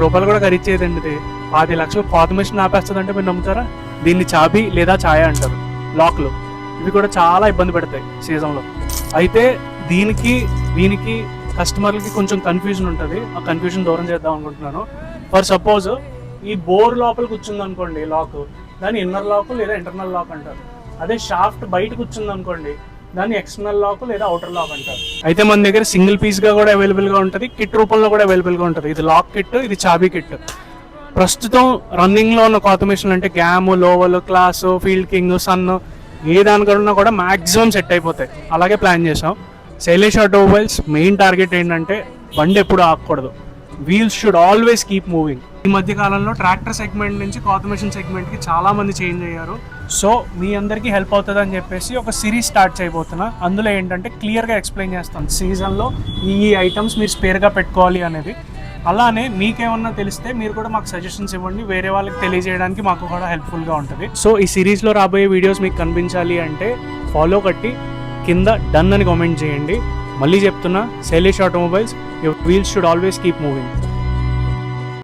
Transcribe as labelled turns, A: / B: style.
A: రూపాయలు కూడా ఖరీచేదండి ఇది. 10 లక్షలు కోత మిషన్ ఆపేస్తుందంటే మీరు నమ్ముతారా? దీన్ని చాబీ లేదా ఛాయ అంటారు. లాక్లు ఇవి కూడా చాలా ఇబ్బంది పెడతాయి సీజన్లో. అయితే దీనికి కస్టమర్లకి కొంచెం కన్ఫ్యూజన్ ఉంటుంది. ఆ కన్ఫ్యూజన్ దూరం చేద్దాం అనుకుంటున్నాను. ఫర్ సపోజ్ ఈ బోర్ లోపల కూర్చుంది అనుకోండి లాక్, దాన్ని ఇన్నర్ లాక్ లేదా ఇంటర్నల్ లాక్ అంటారు. అదే షాఫ్ట్ బయట కూర్చుంది అనుకోండి, దాన్ని ఎక్స్టర్నల్ లాక్ లేదా అవుటర్ లాక్ అంటారు. అయితే మన దగ్గర సింగిల్ పీస్ గా కూడా అవైలబుల్ గా ఉంటుంది, కిట్ రూపంలో కూడా అవైలబుల్ గా ఉంటుంది. ఇది లాక్ కిట్, ఇది చాబీ కిట్. ప్రస్తుతం రన్నింగ్ లో ఉన్న కొత్త మిషన్లు అంటే గ్యామ్, లోవల్, క్లాస్, ఫీల్డ్ కింగ్, సన్ ఏ దానికన్నా కూడా మాక్సిమం సెట్ అయిపోతాయి. అలాగే ప్లాన్ చేసాం. శైలేష్ ఆటోమొబైల్స్ మెయిన్ టార్గెట్ ఏంటంటే బండి ఎప్పుడు ఆగకూడదు. Wheels should always keep moving. ఈ మధ్య కాలంలో ట్రాక్టర్ సెగ్మెంట్ నుంచి కొత్త మిషన్ సెగ్మెంట్కి చాలా మంది చేంజ్ అయ్యారు. సో మీ అందరికీ హెల్ప్ అవుతుంది అని చెప్పేసి ఒక సిరీస్ స్టార్ట్ చేయబోతున్నా. అందులో ఏంటంటే క్లియర్గా ఎక్స్ప్లెయిన్ చేస్తాను సీజన్లో ఈ ఐటమ్స్ మీరు స్పేర్గా పెట్టుకోవాలి అనేది. అలానే మీకేమన్నా తెలిస్తే మీరు కూడా మాకు సజెషన్స్ ఇవ్వండి, వేరే వాళ్ళకి తెలియజేయడానికి మాకు కూడా హెల్ప్ఫుల్గా ఉంటుంది. సో ఈ సిరీస్లో రాబోయే వీడియోస్ మీకు కనిపించాలి అంటే ఫాలో కట్టి కింద డన్ అని కామెంట్ చేయండి. మళ్ళీ చెప్తున్నా, Shailesh automobiles, your wheels should always keep moving.